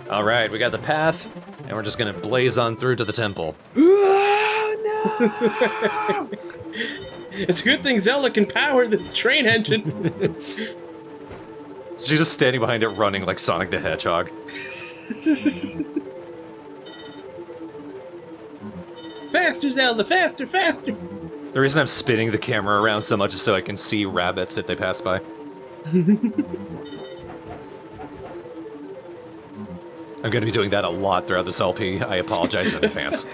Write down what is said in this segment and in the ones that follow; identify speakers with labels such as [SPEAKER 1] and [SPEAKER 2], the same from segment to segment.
[SPEAKER 1] Alright, we got the path, and we're just gonna blaze on through to the temple.
[SPEAKER 2] Oh, no! It's a good thing Zelda can power this train engine.
[SPEAKER 1] She's just standing behind it running like Sonic the Hedgehog.
[SPEAKER 2] Faster, Zelda, faster, faster!
[SPEAKER 1] The reason I'm spinning the camera around so much is so I can see rabbits if they pass by. I'm gonna be doing that a lot throughout this LP. I apologize in advance.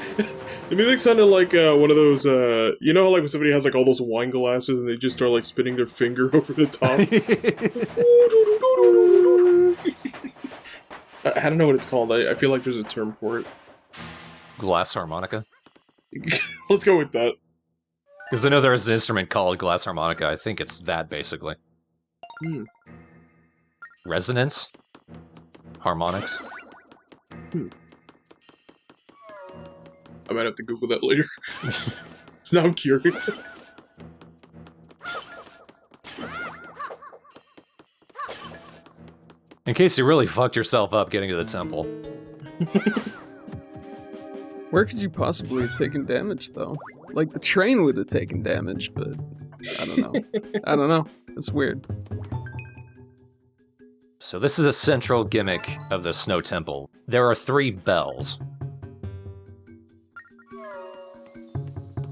[SPEAKER 2] It'd be like sounding like one of those, you know, like when somebody has like all those wine glasses and they just start like spinning their finger over the top. I don't know what it's called. I feel like there's a term for it.
[SPEAKER 1] Glass harmonica?
[SPEAKER 2] Let's go with that.
[SPEAKER 1] Because I know there is an instrument called glass harmonica. I think it's that, basically. Resonance? Harmonics?
[SPEAKER 2] I might have to Google that later. So now I'm curious.
[SPEAKER 1] In case you really fucked yourself up getting to the temple.
[SPEAKER 3] Where could you possibly have taken damage, though? Like, the train would have taken damage, but I don't know. I don't know. It's weird.
[SPEAKER 1] So this is a central gimmick of the Snow Temple. There are 3 bells.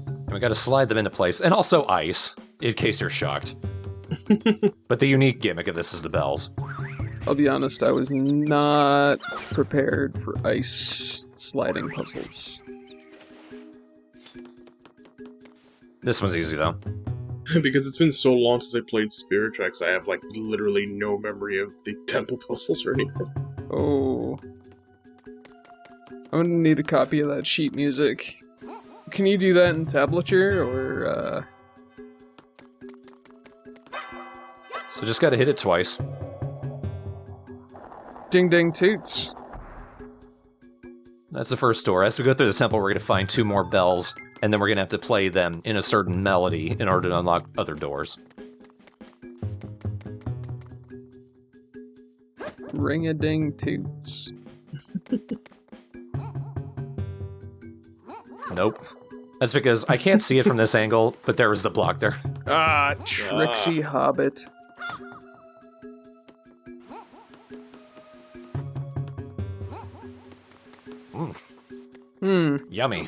[SPEAKER 1] And we gotta slide them into place, and also ice, in case you're shocked. But the unique gimmick of this is the bells.
[SPEAKER 3] I'll be honest, I was not prepared for ice sliding puzzles.
[SPEAKER 1] This one's easy, though.
[SPEAKER 2] Because it's been so long since I played Spirit Tracks, I have like literally no memory of the temple puzzles or anything.
[SPEAKER 3] Oh. I'm gonna need a copy of that sheet music. Can you do that in tablature, or,
[SPEAKER 1] So just gotta hit it twice.
[SPEAKER 3] Ding ding toots.
[SPEAKER 1] That's the first door. As we go through the temple, we're gonna find 2 more bells, and then we're gonna have to play them in a certain melody in order to unlock other doors.
[SPEAKER 3] Ring-a-ding toots.
[SPEAKER 1] Nope. That's because I can't see it from this angle, but there was the block there.
[SPEAKER 3] Ah, tricksy hobbit.
[SPEAKER 1] Yummy.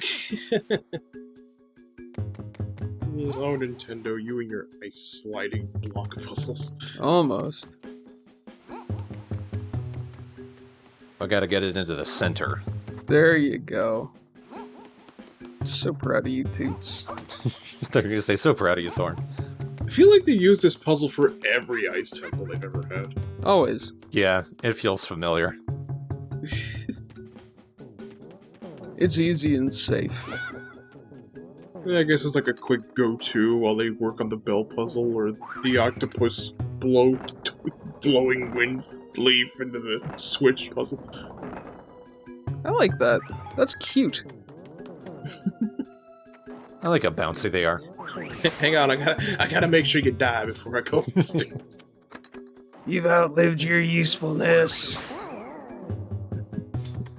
[SPEAKER 2] Oh, Nintendo, you and your ice sliding block puzzles.
[SPEAKER 3] Almost.
[SPEAKER 1] I gotta get it into the center.
[SPEAKER 3] There you go. So proud of you, Toots.
[SPEAKER 1] They're gonna say, so proud of you, Thorn.
[SPEAKER 2] I feel like they use this puzzle for every ice temple they've ever had.
[SPEAKER 3] Always.
[SPEAKER 1] Yeah, it feels familiar.
[SPEAKER 3] It's easy and safe.
[SPEAKER 2] Yeah, I guess it's like a quick go-to while they work on the bell puzzle or the octopus blowing wind leaf into the switch puzzle.
[SPEAKER 3] I like that. That's cute.
[SPEAKER 1] I like how bouncy they are.
[SPEAKER 2] Hang on, I gotta make sure you die before I go upstairs.
[SPEAKER 3] You've outlived your usefulness.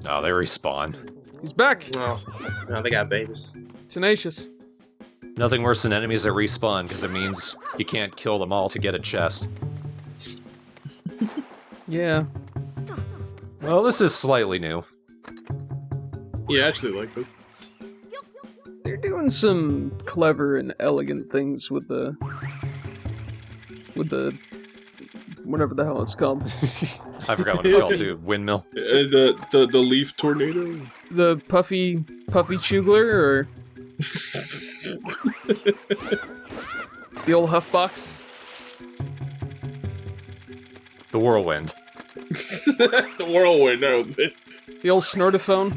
[SPEAKER 1] Oh, they respawn.
[SPEAKER 3] He's back.
[SPEAKER 2] Oh, no, they got babies.
[SPEAKER 3] Tenacious.
[SPEAKER 1] Nothing worse than enemies that respawn, because it means you can't kill them all to get a chest.
[SPEAKER 3] Yeah.
[SPEAKER 1] Well, this is slightly new.
[SPEAKER 2] Yeah, I actually like this.
[SPEAKER 3] They're doing some clever and elegant things with the whatever the hell it's called.
[SPEAKER 1] I forgot what it's called too. Windmill.
[SPEAKER 2] The leaf tornado?
[SPEAKER 3] The puffy chugler, or the old huff box.
[SPEAKER 1] The whirlwind.
[SPEAKER 2] The whirlwind, that was it.
[SPEAKER 3] The old snortophone.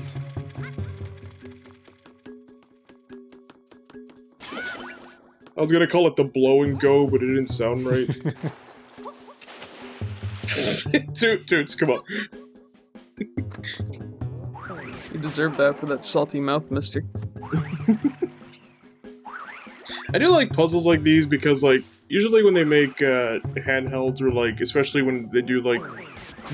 [SPEAKER 2] I was gonna call it the blow and go, but it didn't sound right. Toots, come on.
[SPEAKER 3] You deserve that for that salty mouth, mister.
[SPEAKER 2] I do like puzzles like these because, like, usually when they make handhelds or, like, especially when they do, like,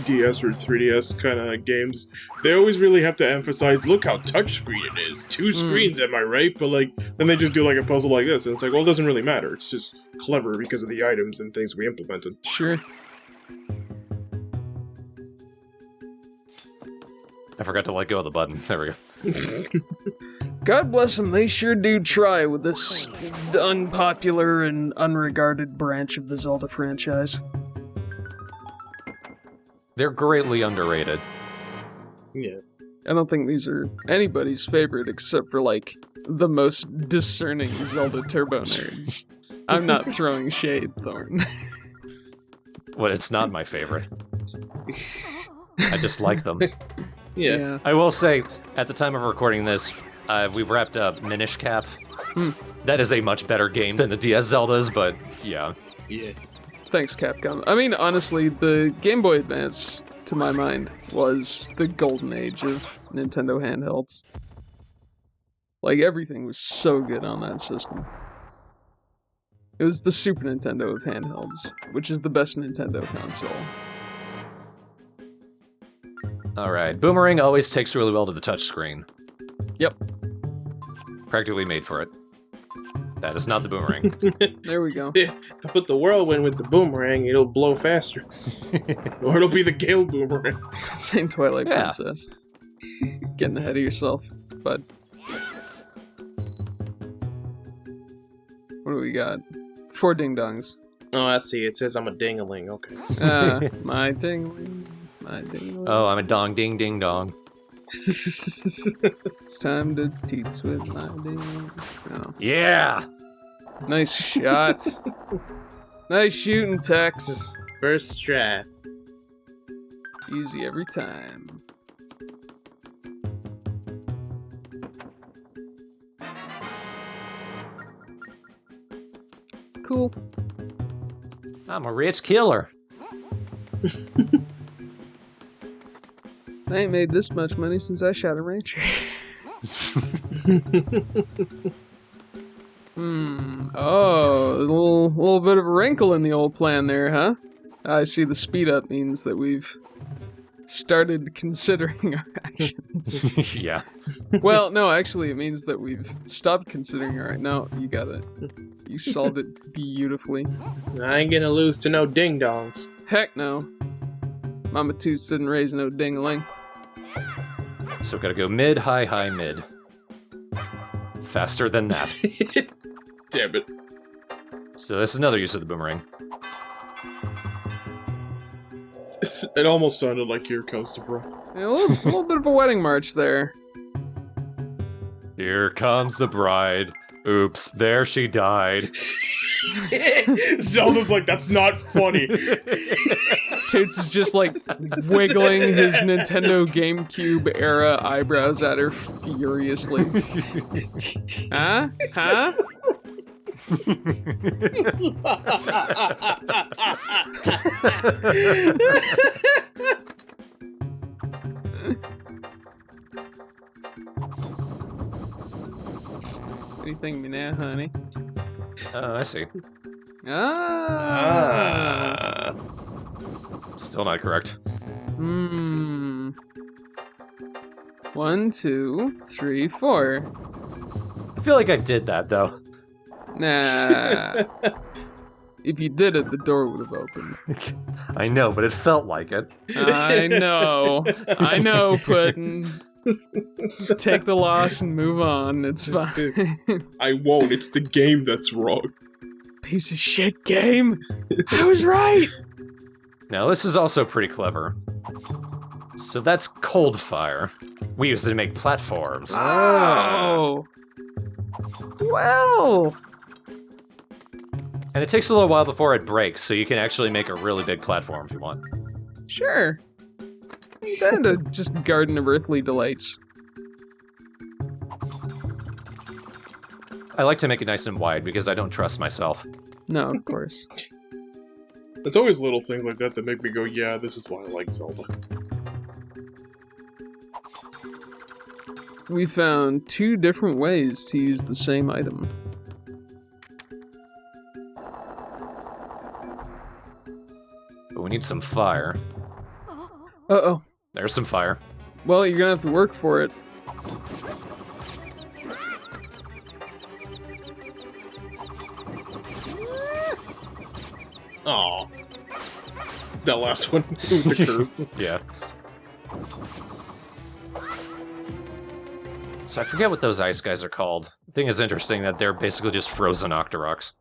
[SPEAKER 2] DS or 3DS kind of games, they always really have to emphasize, look how touchscreen it is. 2 screens, am I right? But like, then they just do like a puzzle like this, and it's like, well, it doesn't really matter. It's just clever because of the items and things we implemented.
[SPEAKER 3] Sure.
[SPEAKER 1] I forgot to let go of the button. There we go.
[SPEAKER 3] God bless them, they sure do try with this unpopular and unregarded branch of the Zelda franchise.
[SPEAKER 1] They're greatly underrated.
[SPEAKER 2] Yeah.
[SPEAKER 3] I don't think these are anybody's favorite except for, like, the most discerning Zelda Turbo nerds. I'm not throwing shade, Thorn.
[SPEAKER 1] Well, it's not my favorite. I just like them.
[SPEAKER 2] Yeah.
[SPEAKER 1] I will say, at the time of recording this, we've wrapped up Minish Cap. That is a much better game than the DS Zeldas, but yeah.
[SPEAKER 2] Yeah.
[SPEAKER 3] Thanks, Capcom. I mean, honestly, the Game Boy Advance, to my mind, was the golden age of Nintendo handhelds. Like, everything was so good on that system. It was the Super Nintendo of handhelds, which is the best Nintendo console.
[SPEAKER 1] Alright, Boomerang always takes really well to the touchscreen.
[SPEAKER 3] Yep,
[SPEAKER 1] Practically made for it. That is not the Boomerang.
[SPEAKER 3] there we go.
[SPEAKER 4] If I put the whirlwind with the boomerang, it'll blow faster.
[SPEAKER 2] Or it'll be the Gale Boomerang.
[SPEAKER 3] Same Twilight
[SPEAKER 1] Yeah.
[SPEAKER 3] Princess. Getting ahead of yourself, bud. What do we got? 4 ding-dongs.
[SPEAKER 4] Oh, I see. It says I'm a dingaling. Okay.
[SPEAKER 3] My ding-a-ling, my ding-a-ling.
[SPEAKER 1] Oh, I'm a dong ding ding dong.
[SPEAKER 3] It's time to teats with my ding-a-ling. Oh.
[SPEAKER 1] Yeah!
[SPEAKER 3] Nice shot. Nice shooting, Tex.
[SPEAKER 4] First try.
[SPEAKER 3] Easy every time. Cool.
[SPEAKER 1] I'm a rich killer.
[SPEAKER 3] I ain't made this much money since I shot a rancher. Oh, a little bit of a wrinkle in the old plan there, huh? I see the speed up means that we've started considering our actions.
[SPEAKER 1] Yeah.
[SPEAKER 3] Well, no, actually, it means that we've stopped considering our. No, you got it. You solved it beautifully.
[SPEAKER 4] I ain't gonna lose to no ding dongs.
[SPEAKER 3] Heck no. Mama Toots didn't raise no ding-a-ling.
[SPEAKER 1] So gotta go mid, high, high, mid. Faster than that.
[SPEAKER 2] Damn it.
[SPEAKER 1] So this is another use of the Boomerang.
[SPEAKER 2] It almost sounded like Here Comes the Bride.
[SPEAKER 3] Yeah, a little bit of a wedding march there.
[SPEAKER 1] Here comes the bride. Oops, there she died.
[SPEAKER 2] Zelda's like, that's not funny.
[SPEAKER 3] Toots is just like wiggling his Nintendo GameCube era eyebrows at her furiously. Huh? Huh? Anything me now, honey?
[SPEAKER 1] Oh, I see.
[SPEAKER 3] Ah.
[SPEAKER 1] Still not correct.
[SPEAKER 3] 1, 2, 3, 4.
[SPEAKER 1] I feel like I did that, though.
[SPEAKER 3] Nah. If you did it, the door would have opened.
[SPEAKER 1] I know, but it felt like it.
[SPEAKER 3] I know, Puddin'. Take the loss and move on. It's fine.
[SPEAKER 2] I won't. It's the game that's wrong.
[SPEAKER 3] Piece of shit game. I was right.
[SPEAKER 1] Now, this is also pretty clever. So that's cold fire. We use it to make platforms.
[SPEAKER 3] Oh. Well.
[SPEAKER 1] And it takes a little while before it breaks, so you can actually make a really big platform if you want.
[SPEAKER 3] Sure. Down to just Garden of Earthly Delights.
[SPEAKER 1] I like to make it nice and wide because I don't trust myself.
[SPEAKER 3] No, of course.
[SPEAKER 2] It's always little things like that that make me go, yeah, this is why I like Zelda.
[SPEAKER 3] We found 2 different ways to use the same item.
[SPEAKER 1] But we need some fire.
[SPEAKER 3] Uh-oh.
[SPEAKER 1] There's some fire.
[SPEAKER 3] Well, you're gonna have to work for it.
[SPEAKER 2] Aw. That last one with the curve.
[SPEAKER 1] Yeah. So I forget what those ice guys are called. I think it's interesting that they're basically just frozen Octoroks.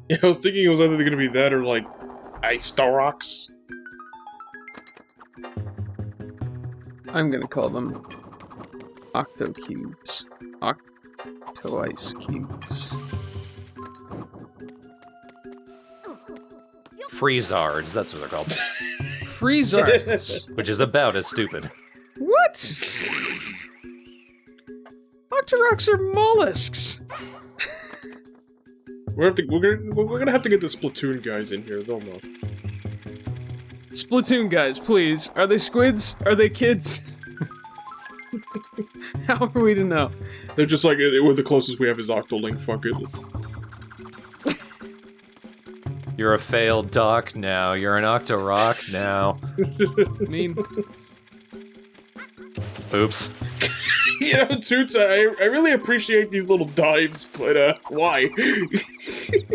[SPEAKER 2] Yeah, I was thinking it was either going to be that or like Ice Staroks.
[SPEAKER 3] I'm gonna call them Octo Cubes. Octo Ice Cubes.
[SPEAKER 1] Freezards, that's what they're called.
[SPEAKER 3] Freezards.
[SPEAKER 1] Which is about as stupid.
[SPEAKER 3] What? Octoroks are mollusks.
[SPEAKER 2] We're gonna have to get the Splatoon guys in here. They'll know.
[SPEAKER 3] Splatoon guys, please. Are they squids? Are they kids? How are we to know?
[SPEAKER 2] They're just like, we're the closest we have is Octolink. Fuck it.
[SPEAKER 1] You're a failed doc now. You're an Octorok now.
[SPEAKER 3] I mean,
[SPEAKER 1] Oops.
[SPEAKER 2] You know, Toots, I really appreciate these little dives, but why?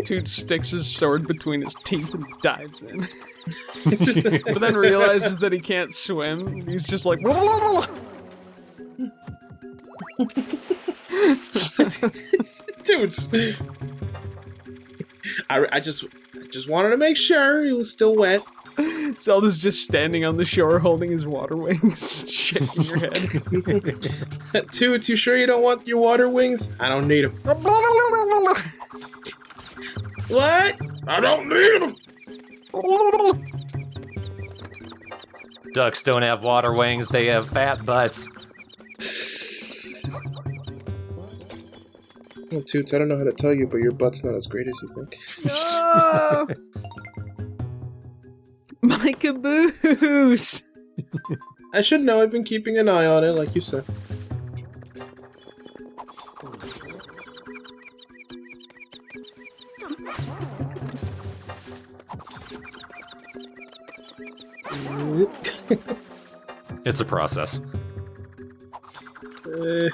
[SPEAKER 3] Toot sticks his sword between his teeth and dives in. But then realizes that he can't swim. He's just like,
[SPEAKER 2] Toots! I just wanted to make sure it was still wet.
[SPEAKER 3] Zelda's just standing on the shore holding his water wings, shaking her head.
[SPEAKER 2] Toots, you sure you don't want your water wings? I don't need them. What? I don't need them!
[SPEAKER 1] Ducks don't have water wings, they have fat butts.
[SPEAKER 4] Well, Toots, I don't know how to tell you, but your butt's not as great as you think.
[SPEAKER 3] No! My caboose!
[SPEAKER 4] I should know, I've been keeping an eye on it, like you said.
[SPEAKER 1] It's a process.
[SPEAKER 3] Oh,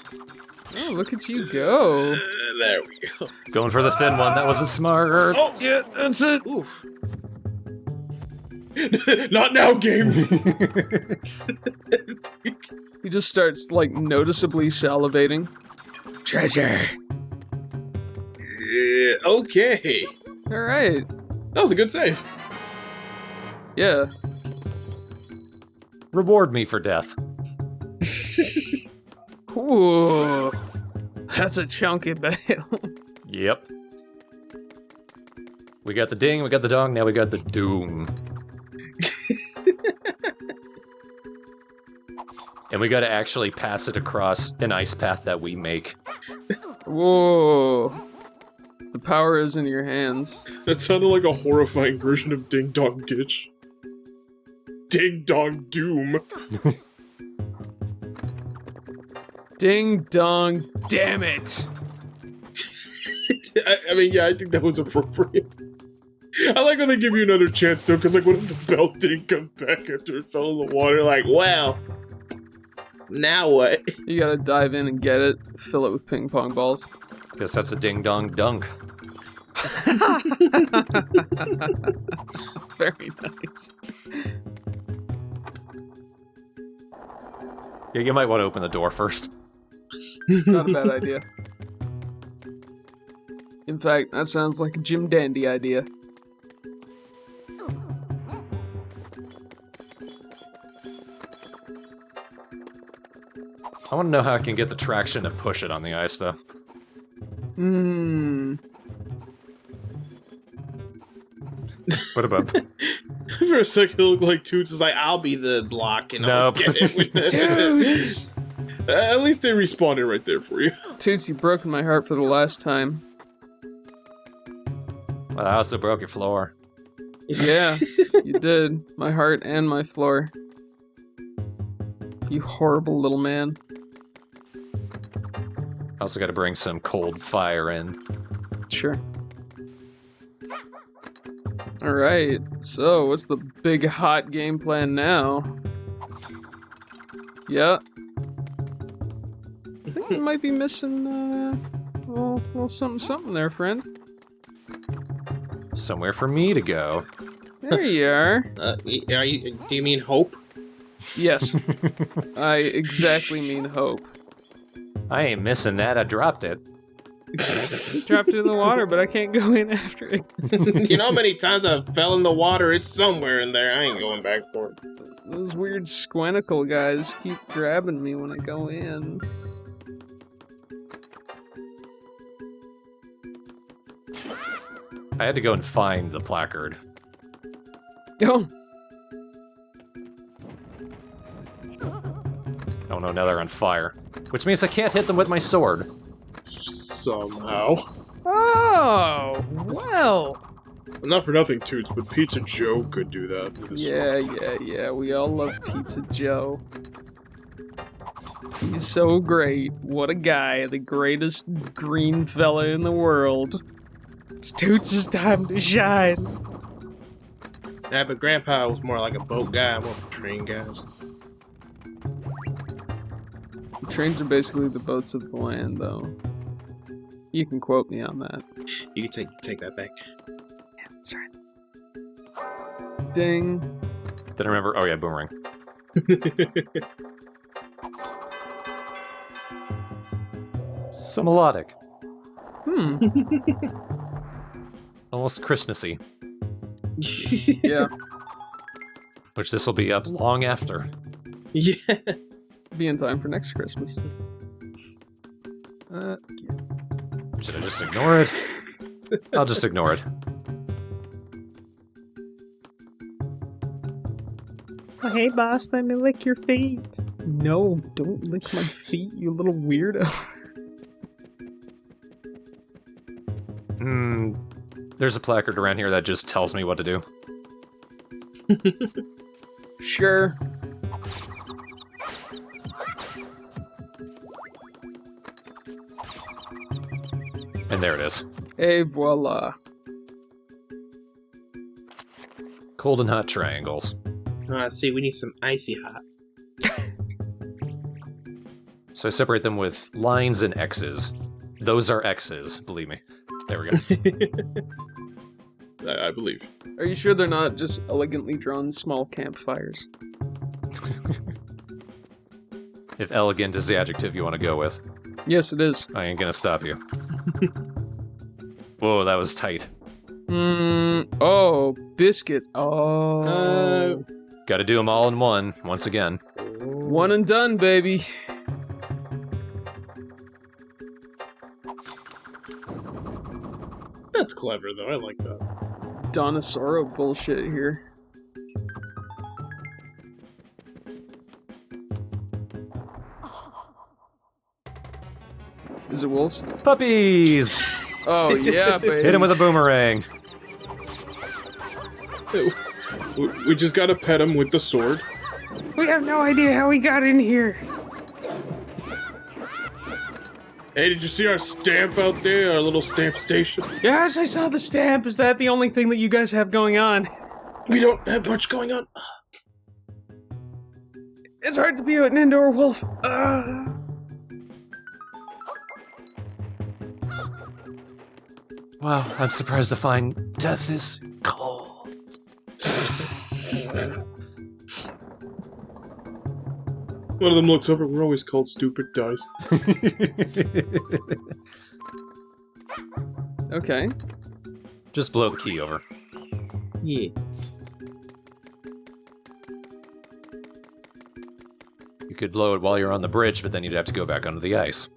[SPEAKER 3] look at you go.
[SPEAKER 2] There we go.
[SPEAKER 1] Going for the thin one, that wasn't smart.
[SPEAKER 2] Oh,
[SPEAKER 3] Yeah, that's it.
[SPEAKER 2] oof. Not now, game!
[SPEAKER 3] He just starts, like, noticeably salivating. Treasure!
[SPEAKER 2] Yeah, okay.
[SPEAKER 3] Alright.
[SPEAKER 2] That was a good save.
[SPEAKER 3] Yeah.
[SPEAKER 1] Reward me for death.
[SPEAKER 3] Ooh. That's a chunky bale.
[SPEAKER 1] Yep. We got the ding, we got the dong, now we got the doom. And we gotta actually pass it across an ice path that we make.
[SPEAKER 3] Whoa. The power is in your hands.
[SPEAKER 2] That sounded like a horrifying version of Ding Dong Ditch. Ding Dong Doom.
[SPEAKER 3] Ding dong, damn it!
[SPEAKER 2] I mean, yeah, I think that was appropriate. I like when they give you another chance, though, because, like, what if the belt didn't come back after it fell in the water? Like, wow. Now what?
[SPEAKER 3] You gotta dive in and get it, fill it with ping pong balls.
[SPEAKER 1] Guess that's a ding dong dunk.
[SPEAKER 3] Very nice.
[SPEAKER 1] Yeah, you might want to open the door first.
[SPEAKER 3] Not a bad idea. In fact, that sounds like a Jim Dandy idea.
[SPEAKER 1] I want to know how I can get the traction to push it on the ice, though.
[SPEAKER 3] Hmm.
[SPEAKER 1] What about...
[SPEAKER 2] For a second, it looked like Toots is like, I'll be the block, and I'll
[SPEAKER 1] Nope.
[SPEAKER 2] get it with the...
[SPEAKER 3] Toots!
[SPEAKER 2] At least they respawned it right there for you.
[SPEAKER 3] Toots, you've broken my heart for the last time.
[SPEAKER 1] Well, I also broke your floor.
[SPEAKER 3] Yeah, you did. My heart and my floor. You horrible little man.
[SPEAKER 1] I also gotta bring some cold fire in.
[SPEAKER 3] Sure. Alright, so what's the big hot game plan now? Yeah. I think you might be missing, well, something there, friend.
[SPEAKER 1] Somewhere for me to go.
[SPEAKER 3] There you are.
[SPEAKER 4] Do you mean hope?
[SPEAKER 3] Yes. I exactly mean hope.
[SPEAKER 1] I ain't missing that. I dropped it.
[SPEAKER 3] Dropped it in the water, but I can't go in after it.
[SPEAKER 4] You know how many times I fell in the water? It's somewhere in there. I ain't going back for it.
[SPEAKER 3] Those weird squanicle guys keep grabbing me when I go in.
[SPEAKER 1] I had to go and find the placard.
[SPEAKER 3] Oh,
[SPEAKER 1] Oh no, now they're on fire. Which means I can't hit them with my sword.
[SPEAKER 2] Somehow.
[SPEAKER 3] oh, well.
[SPEAKER 2] Not for nothing, Toots, but Pizza Joe could do that. With his sword.
[SPEAKER 3] Yeah. We all love Pizza Joe. He's so great. What a guy. The greatest green fella in the world. It's Toots' time to shine.
[SPEAKER 4] Yeah, but Grandpa was more like a boat guy, more of a train guy.
[SPEAKER 3] Trains are basically the boats of the land, though. You can quote me on that.
[SPEAKER 4] You can take that back.
[SPEAKER 3] That's right. Ding.
[SPEAKER 1] Did I remember? Oh yeah, boomerang. So melodic. Almost Christmassy.
[SPEAKER 3] Yeah.
[SPEAKER 1] Which this will be up long after.
[SPEAKER 4] Yeah.
[SPEAKER 3] Be in time for next Christmas.
[SPEAKER 1] Should I just ignore it? I'll just ignore it.
[SPEAKER 3] Oh, hey, boss, let me lick your feet. No, don't lick my feet, you little weirdo.
[SPEAKER 1] There's a placard around here that just tells me what to do.
[SPEAKER 3] Sure.
[SPEAKER 1] And there it is.
[SPEAKER 3] Et voila.
[SPEAKER 1] Cold and hot triangles.
[SPEAKER 4] See, we need some icy hot.
[SPEAKER 1] So I separate them with lines and X's. Those are X's, believe me. There we go.
[SPEAKER 2] I believe.
[SPEAKER 3] Are you sure they're not just elegantly drawn small campfires?
[SPEAKER 1] If elegant is the adjective you want to go with,
[SPEAKER 3] Yes, it is.
[SPEAKER 1] I ain't gonna stop you. Whoa, that was tight.
[SPEAKER 3] Oh, biscuit. Oh.
[SPEAKER 1] Gotta do them all in one, once again.
[SPEAKER 3] One and done, baby.
[SPEAKER 2] That's clever, though. I like that.
[SPEAKER 3] Donosauro bullshit here. Is it wolves?
[SPEAKER 1] Puppies!
[SPEAKER 3] Oh, yeah, baby.
[SPEAKER 1] Hit him with a boomerang.
[SPEAKER 2] We just gotta pet him with the sword.
[SPEAKER 3] We have no idea how we got in here.
[SPEAKER 2] Hey, did you see our stamp out there? Our little stamp station?
[SPEAKER 3] Yes, I saw the stamp. Is that the only thing that you guys have going on?
[SPEAKER 2] We don't have much going on.
[SPEAKER 3] It's hard to be an indoor wolf.
[SPEAKER 1] Wow, I'm surprised to find death is cold.
[SPEAKER 2] One of them looks over. We're always called stupid, dies.
[SPEAKER 3] Okay.
[SPEAKER 1] Just blow the key over.
[SPEAKER 4] Yeah.
[SPEAKER 1] You could blow it while you're on the bridge, but then you'd have to go back under the ice.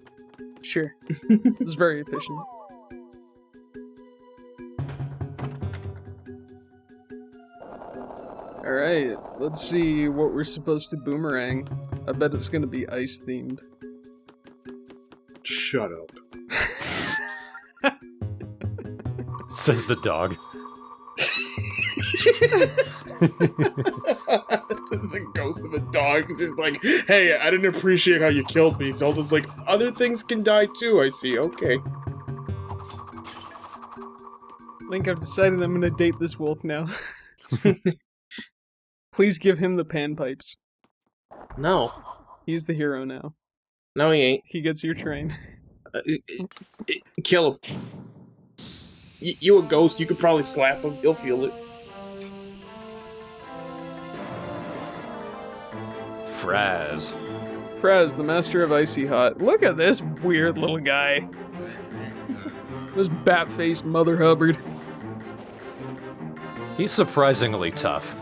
[SPEAKER 3] Sure. It's very efficient. Alright, let's see what we're supposed to boomerang. I bet it's gonna be ice themed.
[SPEAKER 2] Shut up.
[SPEAKER 1] Says the dog.
[SPEAKER 2] The ghost of a dog is just like, hey, I didn't appreciate how you killed me. Zelda's like, other things can die too, I see, okay.
[SPEAKER 3] Link, I've decided I'm gonna date this wolf now. Please give him the panpipes.
[SPEAKER 4] No.
[SPEAKER 3] He's the hero now.
[SPEAKER 4] No, he ain't.
[SPEAKER 3] He gets your train.
[SPEAKER 4] Kill him. You a ghost, you could probably slap him. He'll feel it.
[SPEAKER 1] Fraz.
[SPEAKER 3] Fraz, the master of Icy Hot. Look at this weird little guy. This bat-faced Mother Hubbard.
[SPEAKER 1] He's surprisingly tough.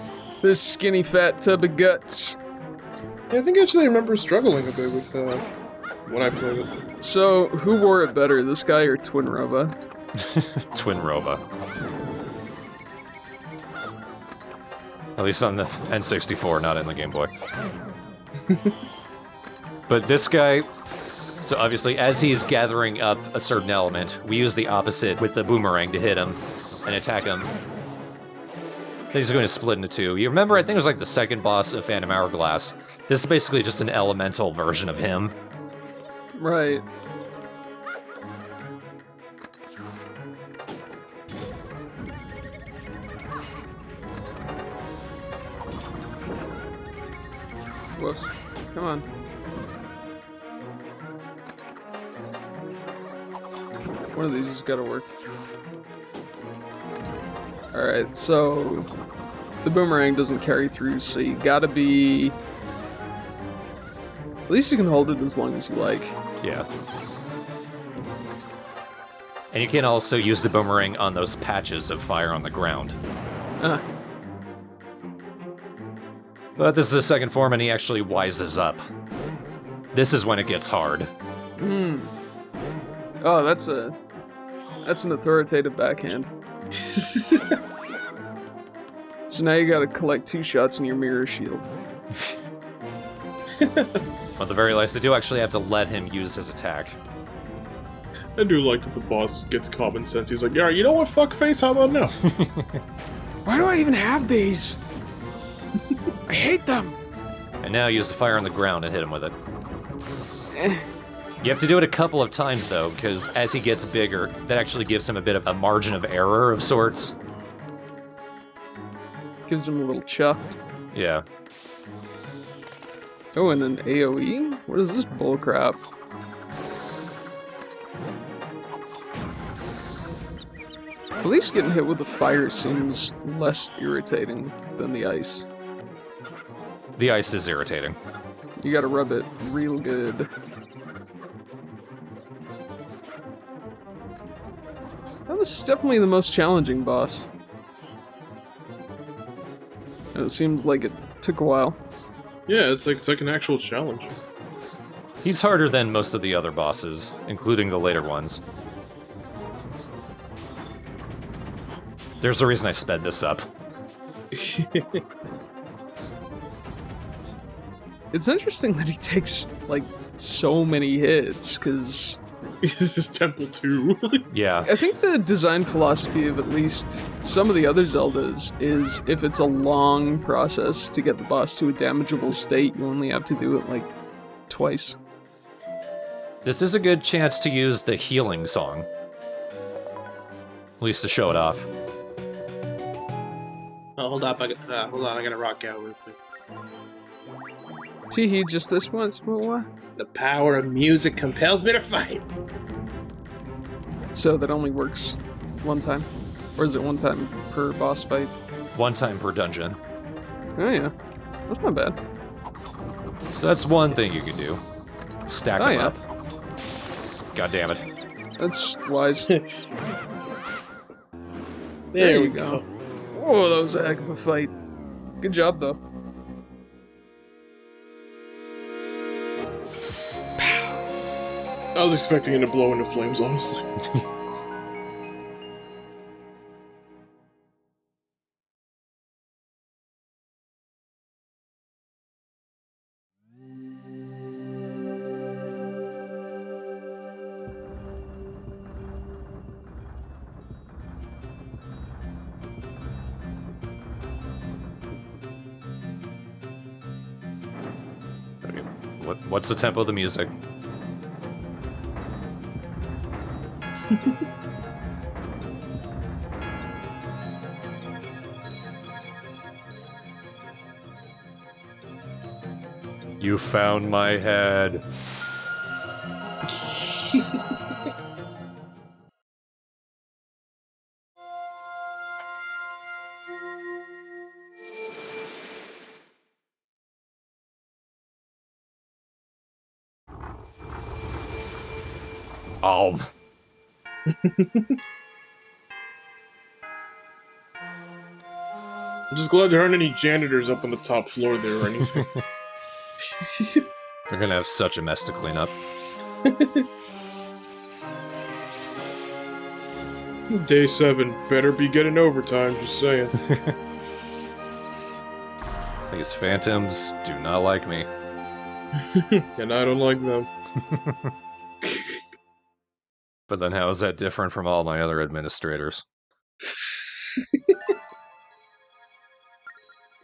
[SPEAKER 3] This skinny fat tub of guts.
[SPEAKER 2] Yeah, I think actually I remember struggling a bit with when I played it.
[SPEAKER 3] So, who wore it better, this guy or Twin Rova?
[SPEAKER 1] Twin Rova. At least on the N64, not in the Game Boy. But this guy, so obviously as he's gathering up a certain element, we use the opposite with the boomerang to hit him and attack him. Then he's going to split into two. You remember, I think it was like the second boss of Phantom Hourglass. This is basically just an elemental version of him.
[SPEAKER 3] Right. Whoops. Come on. One of these has got to work. Alright, so the boomerang doesn't carry through, so you gotta be... At least you can hold it as long as you like.
[SPEAKER 1] Yeah. And you can also use the boomerang on those patches of fire on the ground.
[SPEAKER 3] Ah.
[SPEAKER 1] But this is the second form, and he actually wises up. This is when it gets hard.
[SPEAKER 3] Oh, that's an authoritative backhand. So now you gotta collect 2 shots in your mirror shield.
[SPEAKER 1] At the very least, I do actually have to let him use his attack.
[SPEAKER 2] I do like that the boss gets common sense. He's like, yeah, you know what, fuckface, how about no?
[SPEAKER 3] Why do I even have these? I hate them!
[SPEAKER 1] And now use the fire on the ground and hit him with it. You have to do it a couple of times, though, because as he gets bigger, that actually gives him a bit of a margin of error of sorts.
[SPEAKER 3] Gives him a little chuffed.
[SPEAKER 1] Yeah.
[SPEAKER 3] Oh, and an AoE? What is this bullcrap? At least getting hit with the fire seems less irritating than the ice.
[SPEAKER 1] The ice is irritating.
[SPEAKER 3] You gotta rub it real good. Oh, this is definitely the most challenging boss. And it seems like it took a while.
[SPEAKER 2] Yeah, it's like an actual challenge.
[SPEAKER 1] He's harder than most of the other bosses, including the later ones. There's a reason I sped this up.
[SPEAKER 3] It's interesting that he takes, like, so many hits, because...
[SPEAKER 2] This is Temple 2.
[SPEAKER 1] Yeah.
[SPEAKER 3] I think the design philosophy of at least some of the other Zeldas is if it's a long process to get the boss to a damageable state, you only have to do it, like, twice.
[SPEAKER 1] This is a good chance to use the healing song. At least to show it off.
[SPEAKER 4] Oh, hold on, I gotta rock out real quick.
[SPEAKER 3] Teehee, just this once, but what?
[SPEAKER 4] The power of music compels me to fight.
[SPEAKER 3] So that only works one time? Or is it one time per boss fight?
[SPEAKER 1] One time per dungeon.
[SPEAKER 3] Oh yeah, that's not bad.
[SPEAKER 1] So that's one thing you can do. Stack
[SPEAKER 3] Oh,
[SPEAKER 1] them
[SPEAKER 3] yeah.
[SPEAKER 1] up. God damn it.
[SPEAKER 3] That's wise.
[SPEAKER 4] There
[SPEAKER 3] you
[SPEAKER 4] we
[SPEAKER 3] go.
[SPEAKER 4] go.
[SPEAKER 3] Oh, that was a heck of a fight. Good job, though.
[SPEAKER 2] I was expecting it to blow into flames, honestly.
[SPEAKER 1] What's the tempo of the music? You found my head. Oh.
[SPEAKER 2] I'm just glad there aren't any janitors up on the top floor there or anything.
[SPEAKER 1] They're gonna have such a mess to clean up.
[SPEAKER 2] Day 7, better be getting overtime, just saying.
[SPEAKER 1] These phantoms do not like me.
[SPEAKER 2] And I don't like them.
[SPEAKER 1] But then how is that different from all my other administrators?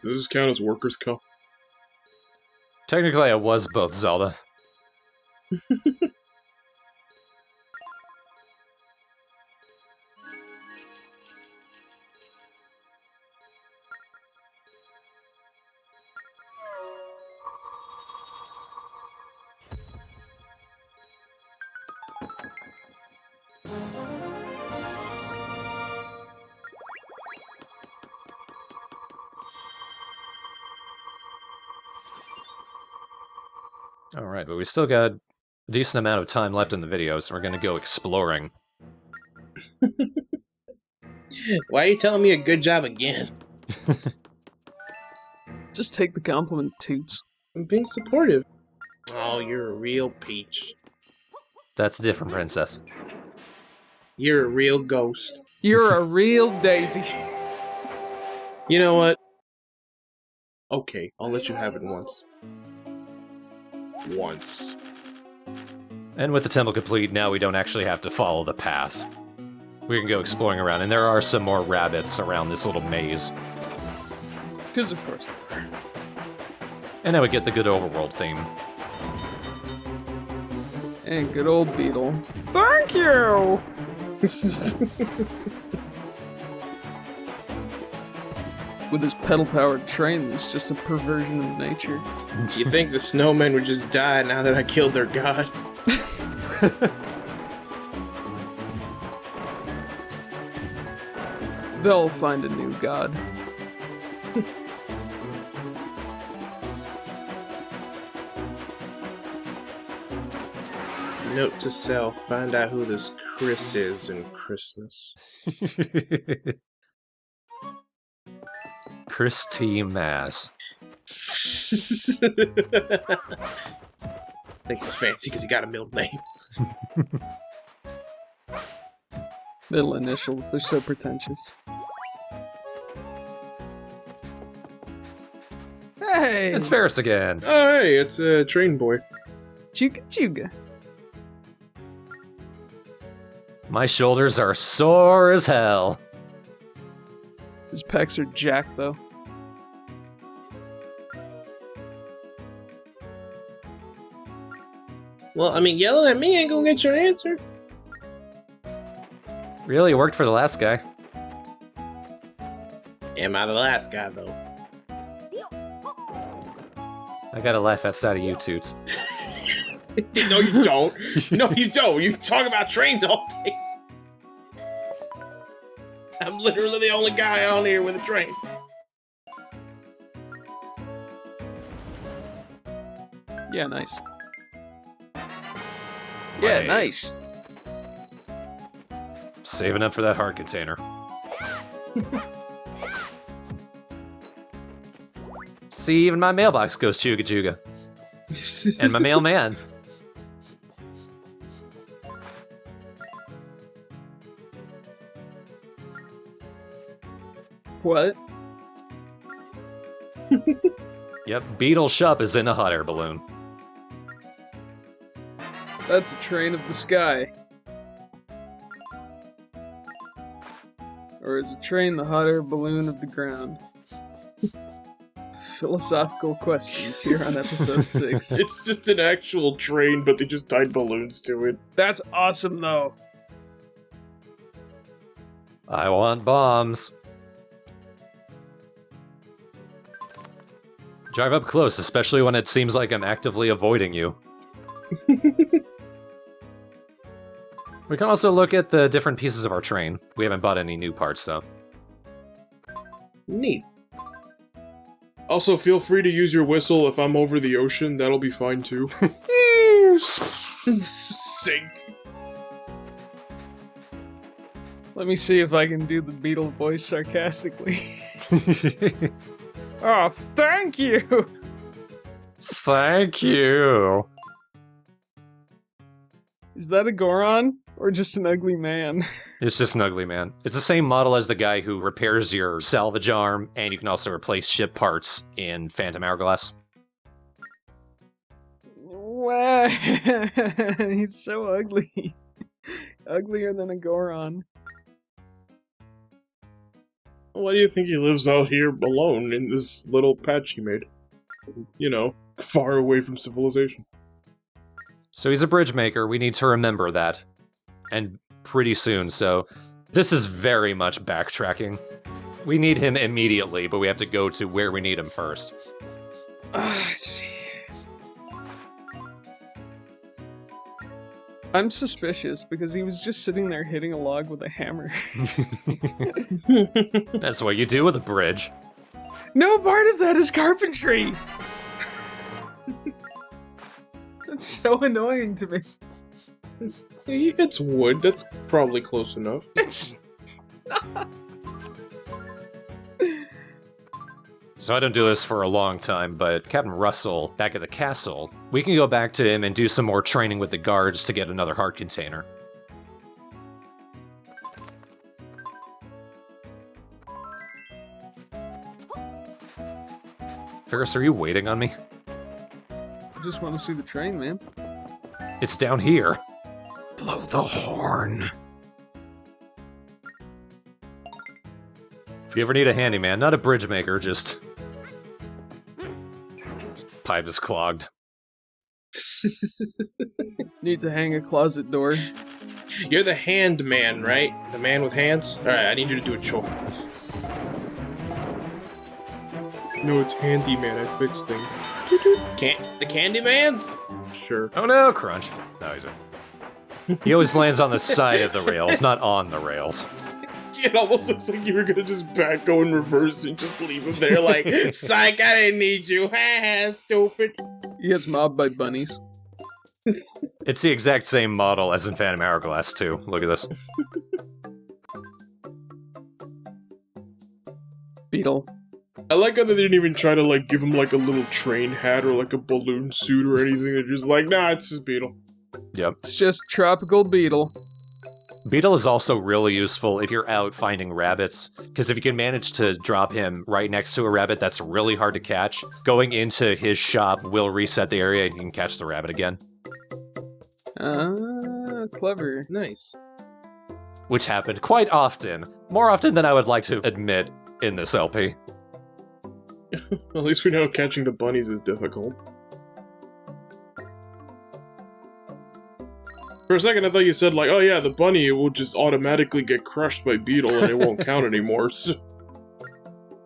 [SPEAKER 2] Does this count as workers' comp?
[SPEAKER 1] Technically, I was both, Zelda. Alright, but we still got a decent amount of time left in the video, so we're gonna go exploring.
[SPEAKER 4] Why are you telling me a good job again?
[SPEAKER 3] Just take the compliment, Toots.
[SPEAKER 2] I'm being supportive.
[SPEAKER 4] Oh, you're a real peach.
[SPEAKER 1] That's different, Princess.
[SPEAKER 4] You're a real ghost.
[SPEAKER 3] You're a real daisy.
[SPEAKER 2] You know what? Okay, I'll let you have it once. Once.
[SPEAKER 1] And with the temple complete, now we don't actually have to follow the path. We can go exploring around, and there are some more rabbits around this little maze.
[SPEAKER 3] Because of course they are.
[SPEAKER 1] And now we get the good overworld theme.
[SPEAKER 3] And good old Beetle. Thank you! With his pedal-powered train that's just a perversion of nature.
[SPEAKER 4] Do you think the snowmen would just die now that I killed their god?
[SPEAKER 3] They'll find a new god.
[SPEAKER 4] Note to self, find out who this Chris is in Christmas.
[SPEAKER 1] Christy Mass.
[SPEAKER 4] Thinks he's fancy because he got a middle name.
[SPEAKER 3] Middle initials, they're so pretentious. Hey!
[SPEAKER 1] It's Ferris again.
[SPEAKER 2] Oh, hey, it's a train boy.
[SPEAKER 3] Chuga chuga.
[SPEAKER 1] My shoulders are sore as hell.
[SPEAKER 3] His pecs are jacked, though.
[SPEAKER 4] Well, I mean, yelling at me ain't gonna get your answer.
[SPEAKER 1] Really, it worked for the last guy.
[SPEAKER 4] Am I the last guy, though?
[SPEAKER 1] I gotta laugh outside of you, Toots.
[SPEAKER 4] No, you don't. No, you don't. You talk about trains all day. I'm literally the only guy on here with a train.
[SPEAKER 3] Yeah, nice. Yeah,
[SPEAKER 1] Right.
[SPEAKER 3] nice.
[SPEAKER 1] Saving up for that heart container. See, even my mailbox goes chuga chuga. And my mailman.
[SPEAKER 3] What?
[SPEAKER 1] Yep, Beetle Shup is in a hot air balloon.
[SPEAKER 3] That's a train of the sky. Or is a train the hot air balloon of the ground? Philosophical questions here on episode 6.
[SPEAKER 2] It's just an actual train, but they just tied balloons to it.
[SPEAKER 3] That's awesome, though.
[SPEAKER 1] I want bombs. Drive up close, especially when it seems like I'm actively avoiding you. We can also look at the different pieces of our train. We haven't bought any new parts, though.
[SPEAKER 2] Neat. Also, feel free to use your whistle if I'm over the ocean. That'll be fine, too. Sink.
[SPEAKER 3] Let me see if I can do the Beetle voice sarcastically. Oh, thank you!
[SPEAKER 1] Thank you.
[SPEAKER 3] Is that a Goron? Or just an ugly man?
[SPEAKER 1] It's just an ugly man. It's the same model as the guy who repairs your salvage arm, and you can also replace ship parts in Phantom Hourglass.
[SPEAKER 3] Wow, he's so ugly. Uglier than a Goron.
[SPEAKER 2] Why do you think he lives out here alone in this little patch he made? You know, far away from civilization.
[SPEAKER 1] So he's a bridge maker, we need to remember that. And pretty soon, so this is very much backtracking. We need him immediately, but we have to go to where we need him first.
[SPEAKER 3] Let's see. I'm suspicious because he was just sitting there hitting a log with a hammer.
[SPEAKER 1] That's what you do with a bridge.
[SPEAKER 3] No part of that is carpentry! That's so annoying to me.
[SPEAKER 2] He hits wood, that's probably close enough.
[SPEAKER 3] It's not.
[SPEAKER 1] So I don't do this for a long time, but Captain Russell, back at the castle, we can go back to him and do some more training with the guards to get another heart container. Ferris, are you waiting on me?
[SPEAKER 3] I just want to see the train, man.
[SPEAKER 1] It's down here.
[SPEAKER 3] Blow the horn.
[SPEAKER 1] If you ever need a handyman, not a bridge maker, just... Pipe is clogged.
[SPEAKER 3] Need to hang a closet door.
[SPEAKER 4] You're the hand man, right? The man with hands? Alright, I need you to do a chore.
[SPEAKER 2] No, it's handyman, I fix things.
[SPEAKER 4] The candy man?
[SPEAKER 2] Sure.
[SPEAKER 1] Oh no, Crunch. No, he's a... He always lands on the side of the rails, not on the rails.
[SPEAKER 2] It almost looks like you were gonna just go in reverse and just leave him there like,
[SPEAKER 4] Psych, I didn't need you. Ha ha, stupid.
[SPEAKER 3] He gets mobbed by bunnies.
[SPEAKER 1] It's the exact same model as in Phantom Hourglass, too. Look at this.
[SPEAKER 3] Beetle.
[SPEAKER 2] I like how they didn't even try to like give him like a little train hat or like a balloon suit or anything. They're just like, nah, it's just Beetle.
[SPEAKER 1] Yep.
[SPEAKER 3] It's just tropical beetle.
[SPEAKER 1] Beetle is also really useful if you're out finding rabbits, because if you can manage to drop him right next to a rabbit that's really hard to catch, going into his shop will reset the area and you can catch the rabbit again.
[SPEAKER 3] Ah, clever.
[SPEAKER 4] Nice.
[SPEAKER 1] Which happened quite often. More often than I would like to admit in this LP.
[SPEAKER 2] At least we know catching the bunnies is difficult. For a second, I thought you said, like, oh yeah, the bunny will just automatically get crushed by Beetle and it won't count anymore, so...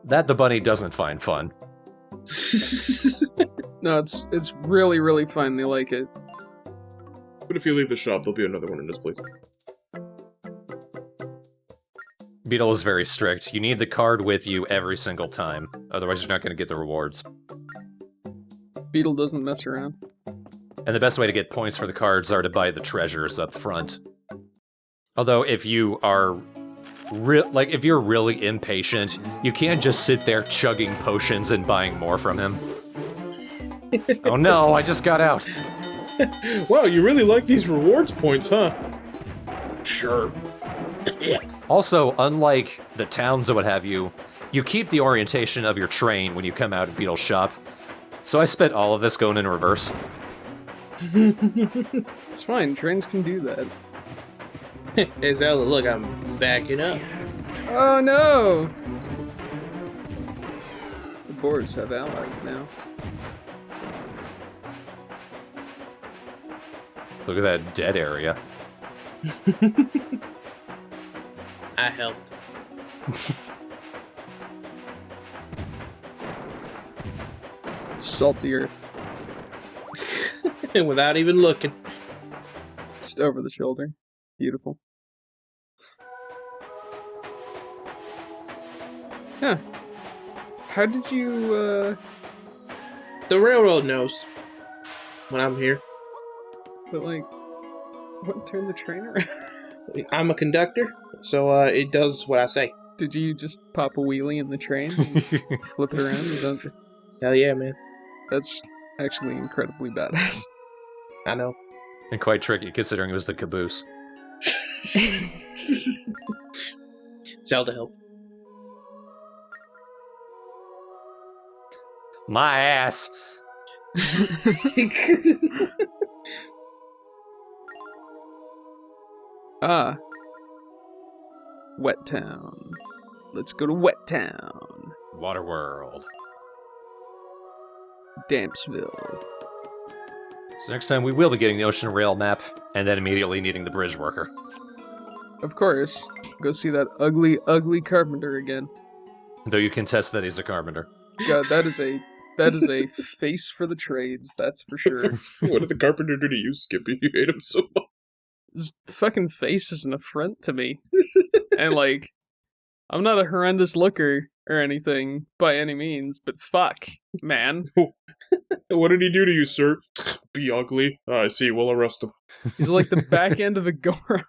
[SPEAKER 1] That the bunny doesn't find fun.
[SPEAKER 3] No, it's really, really fun. They like it.
[SPEAKER 2] But if you leave the shop, there'll be another one in this place.
[SPEAKER 1] Beetle is very strict. You need the card with you every single time. Otherwise, you're not going to get the rewards.
[SPEAKER 3] Beetle doesn't mess around.
[SPEAKER 1] And the best way to get points for the cards are to buy the treasures up front. Although, if you are... if you're really impatient, you can't just sit there chugging potions and buying more from him. Oh no, I just got out.
[SPEAKER 2] Wow, you really like these rewards points, huh? Sure.
[SPEAKER 1] Also, unlike the towns or what have you, you keep the orientation of your train when you come out of Beetle's shop. So I spent all of this going in reverse.
[SPEAKER 3] It's fine, trains can do that.
[SPEAKER 4] Hey Zelda, look, I'm backing up.
[SPEAKER 3] Oh no! The boars have allies now.
[SPEAKER 1] Look at that dead area.
[SPEAKER 4] I helped.
[SPEAKER 3] Salt the earth.
[SPEAKER 4] Without even looking.
[SPEAKER 3] Just over the shoulder. Beautiful. Huh. How did you,
[SPEAKER 4] The railroad knows when I'm here.
[SPEAKER 3] but like, what turned the train around?
[SPEAKER 4] I'm a conductor, so it does what I say.
[SPEAKER 3] Did you just pop a wheelie in the train and flip it around? Is that,
[SPEAKER 4] Hell yeah, man.
[SPEAKER 3] that's actually incredibly badass.
[SPEAKER 4] I know.
[SPEAKER 1] And quite tricky considering it was the caboose.
[SPEAKER 4] Zelda help.
[SPEAKER 1] My ass!
[SPEAKER 3] Ah. Wet Town. Let's go to Wet Town.
[SPEAKER 1] Waterworld.
[SPEAKER 3] Dampsville.
[SPEAKER 1] So next time we will be getting the Ocean Rail map, and then immediately needing the bridge worker.
[SPEAKER 3] Of course. Go see that ugly, ugly carpenter again.
[SPEAKER 1] Though you can test that he's a carpenter.
[SPEAKER 3] God, that is a face for the trades, that's for sure.
[SPEAKER 2] What did the carpenter do to you, Skippy? You hate him so much.
[SPEAKER 3] His fucking face is an affront to me. And like, I'm not a horrendous looker or anything by any means, but fuck, man.
[SPEAKER 2] What did he do to you, sir? Be ugly. I see, we'll arrest him.
[SPEAKER 3] He's like the back end of a Goron.